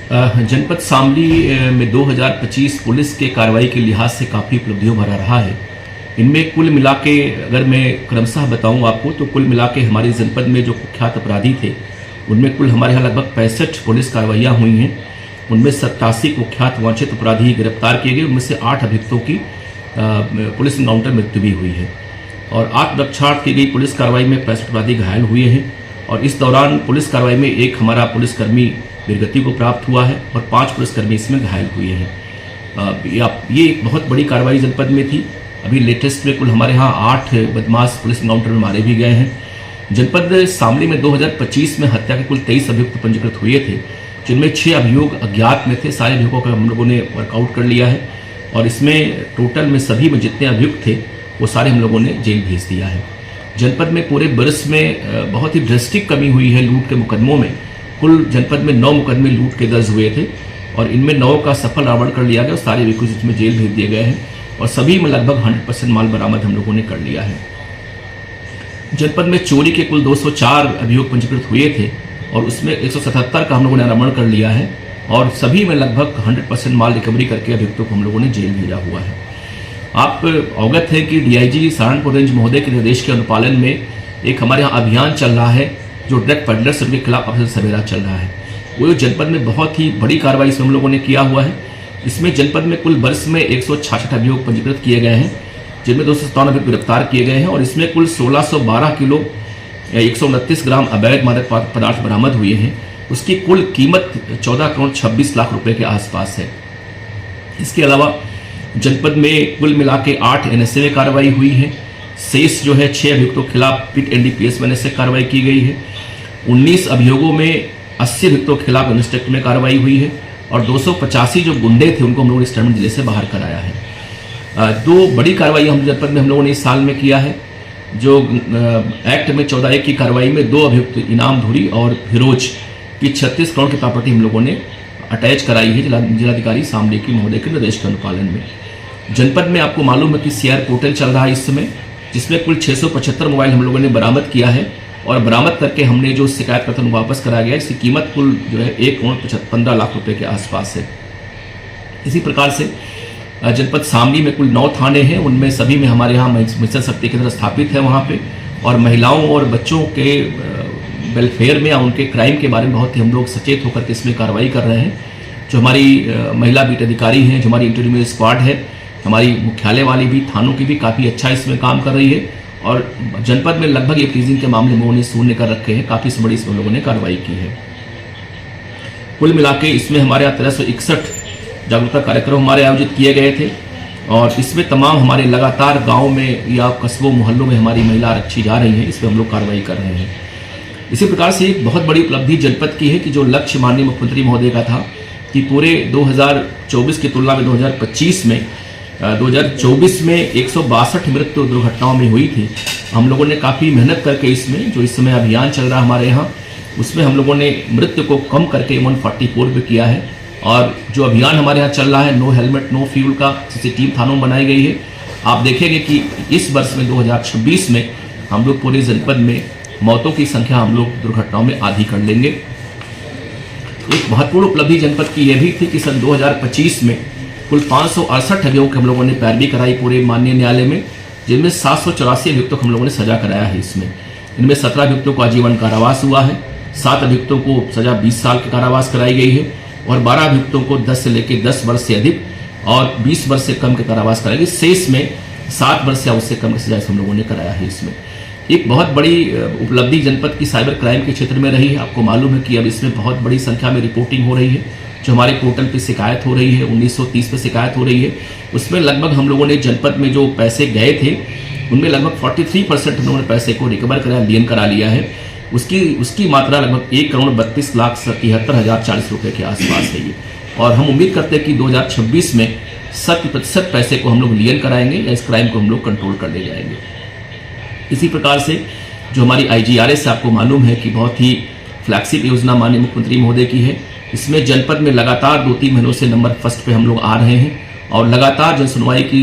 जनपद शामली में 2025 पुलिस के कार्रवाई के लिहाज से काफ़ी उपलब्धियों भरा रहा है। इनमें कुल मिला के अगर मैं क्रमशः बताऊं आपको तो कुल मिला के हमारे जनपद में जो कुख्यात अपराधी थे उनमें कुल हमारे यहाँ लगभग 65 पुलिस कार्रवाइयाँ हुई हैं। उनमें 87 कुख्यात वांछित अपराधी गिरफ्तार किए गए। उनमें से 8 अभियुक्तों की पुलिस इनकाउंटर मृत्यु भी हुई है और आत्मरक्षार्थ की गई पुलिस कार्रवाई में 65 अपराधी घायल हुए हैं। और इस दौरान पुलिस कार्रवाई में एक हमारा पुलिसकर्मी वीरगति को प्राप्त हुआ है और 5 पुलिसकर्मी इसमें घायल हुए हैं। ये एक बहुत बड़ी कार्रवाई जनपद में थी। अभी लेटेस्ट में कुल हमारे यहाँ 8 बदमाश पुलिस इनकाउंटर में मारे भी गए हैं। जनपद शामली में 2025 में हत्या के कुल 23 अभियुक्त पंजीकृत हुए थे, जिनमें 6 अभियोग अज्ञात में थे। सारे अभियोगों का हम लोगों ने वर्कआउट कर लिया है और इसमें टोटल में सभी में जितने अभियुक्त थे वो सारे हम लोगों ने जेल भेज दिया है। जनपद में पूरे बरस में बहुत ही ड्रेस्टिक कमी हुई है लूट के मुकदमों में। कुल जनपद में 9 मुकदमे लूट के दर्ज हुए थे और इनमें 9 का सफल रावण कर लिया गया और सारे अभियुक्त इसमें जेल भेज दिए गए हैं और सभी में लगभग 100% माल बरामद हम लोगों ने कर लिया है। जनपद में चोरी के कुल 204 अभियोग पंजीकृत हुए थे और उसमें 177 का हम लोगों ने निरामण कर लिया है और सभी में लगभग 100% माल रिकवरी करके अभियुक्तों को हम लोगों ने जेल भेजा हुआ है। आप अवगत हैं कि डीआईजी सहारनपुर रेंज महोदय के निर्देश के अनुपालन में एक हमारे यहाँ अभियान चल रहा है जो ड्रग पेडलर्स के खिलाफ ऑपरेशन सवेरा चल रहा है। वो जनपद में बहुत ही बड़ी कार्रवाई इसमें हम लोगों ने किया हुआ है। इसमें जनपद में कुल वर्ष में 166 अभियोग पंजीकृत किए गए हैं, जिनमें 257 अभियुक्त गिरफ्तार किए गए हैं और इसमें कुल 1612 किलो 129 ग्राम अवैध मादक पदार्थ बरामद हुए हैं। उसकी कुल कीमत 14 करोड़ 26 लाख रुपए के आसपास है। इसके अलावा जनपद में कुल मिला के 8 एनएसए में कार्रवाई हुई है। शेष जो है 6 अभियुक्तों के खिलाफ पिट एनडीपीएस में से कार्रवाई की गई है। 19 अभियोगों में 80 अभियुक्तों के खिलाफ इंस्ट्रक्ट में कार्रवाई हुई है और 285 जो गुंडे थे उनको हम लोगों ने स्टैंड जिले से बाहर कराया है। 2 बड़ी कार्रवाई हम जनपद में हम लोगों ने इस साल में किया है। जो एक्ट में 14(1) की कार्रवाई में 2 अभियुक्त इनाम धुरी और फिरोज की 36 करोड़ की प्रॉपर्टी हम लोगों ने अटैच कराई है जिलाधिकारी शामली की महोदय के निर्देश के अनुपालन में। जनपद में आपको मालूम है कि सीआर पोर्टल चल रहा है इस समय, जिसमें कुल 675 मोबाइल हम लोगों ने बरामद किया है और बरामद करके हमने जो शिकायतकर्ता को वापस कराया गया इसकी कीमत कुल जो है 1 करोड़ 15 लाख रुपए के आसपास है। इसी प्रकार से जनपद शामली में कुल 9 थाने हैं, उनमें सभी में हमारे यहाँ मिशन शक्ति केंद्र स्थापित है वहाँ पे और महिलाओं और बच्चों के वेलफेयर में या उनके क्राइम के बारे में बहुत ही हम लोग सचेत होकर के इसमें कार्रवाई कर रहे हैं। जो हमारी महिला बीट अधिकारी हैं, जो हमारी इंटरमीडिएट स्क्वाड है, हमारी मुख्यालय वाली भी थानों की भी काफ़ी अच्छा इसमें काम कर रही है और जनपद में लगभग ये टीजिंग के मामले में उन्हें शून्य कर रखे हैं। काफ़ी बड़ी इसमें लोगों ने कार्रवाई की है। कुल मिला के इसमें हमारे यहाँ 1361 जागरूकता कार्यक्रम हमारे आयोजित किए गए थे और इसमें तमाम हमारे लगातार गाँव में या कस्बों मोहल्लों में हमारी महिला आरक्षी जा रही हैं, इसमें हम लोग कार्रवाई कर रहे हैं। इसी प्रकार से एक बहुत बड़ी उपलब्धि जनपद की है कि जो लक्ष्य माननीय मुख्यमंत्री महोदय का था कि पूरे 2024 की तुलना में 2025 में 162 मृत्यु दुर्घटनाओं में हुई थी। हम लोगों ने काफ़ी मेहनत करके इसमें जो इस समय अभियान चल रहा है हमारे यहाँ उसमें हम लोगों ने मृत्यु को कम करके 144 पे किया है। और जो अभियान हमारे यहाँ चल रहा है नो हेलमेट नो फ्यूल का टीम थानों में बनाई गई है। आप देखेंगे कि इस वर्ष में 2026 में हम लोग पूरे जनपद में मौतों की संख्या हम लोग दुर्घटनाओं में आधी कर लेंगे। एक महत्वपूर्ण उपलब्धि जनपद की यह भी थी कि सन 2025 में कुल 568 अभियोगों की हम लोगों ने पैरवी कराई पूरे माननीय न्यायालय में, जिनमें 784 अभियुक्तों को हम लोगों ने सजा कराया है। इनमें 17 अभियुक्तों को आजीवन कारावास हुआ है, 7 अभियुक्तों को सजा 20 साल के कारावास कराई गई है और 12 अभियुक्तों को 10 से लेकर 10 वर्ष से अधिक और 20 वर्ष से कम के कारावास कराई गई। शेष में 7 वर्ष या उससे कम की सजा हम लोगों ने कराया है। इसमें एक बहुत बड़ी उपलब्धि जनपद की साइबर क्राइम के क्षेत्र में रही है। आपको मालूम है कि अब इसमें बहुत बड़ी संख्या में रिपोर्टिंग हो रही है। जो हमारे पोर्टल पे शिकायत हो रही है 1930 पे शिकायत हो रही है, उसमें लगभग हम लोगों ने जनपद में जो पैसे गए थे उनमें लगभग 43% हम लोगों ने पैसे को रिकवर कराया, लियन करा लिया है। उसकी मात्रा लगभग 1 करोड़ 32,73,040 रुपये के आसपास है ये। और हम उम्मीद करते हैं कि 2026 में 100% पैसे को हम लोग लियन कराएंगे या इस क्राइम को हम लोग कंट्रोल कर ले जाएंगे। इसी प्रकार से जो हमारी IGRS आपको मालूम है कि बहुत ही फ्लैगशिप योजना माननीय मुख्यमंत्री महोदय की है। इसमें जनपद में लगातार 2-3 महीनों से नंबर फर्स्ट पे हम लोग आ रहे हैं और लगातार जन सुनवाई की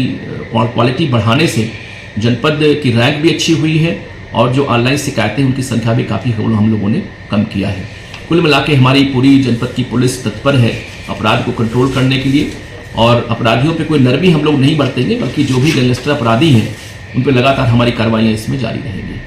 क्वालिटी बढ़ाने से जनपद की रैंक भी अच्छी हुई है और जो ऑनलाइन शिकायतें उनकी संख्या भी काफ़ी हम लोगों ने कम किया है। कुल मिला के हमारी पूरी जनपद की पुलिस तत्पर है अपराध को कंट्रोल करने के लिए, और अपराधियों पे कोई नरमी हम लोग नहीं बरतेंगे, बल्कि जो भी गैंगस्टर अपराधी हैं उन पे लगातार हमारी कार्रवाइयाँ इसमें जारी रहेंगी।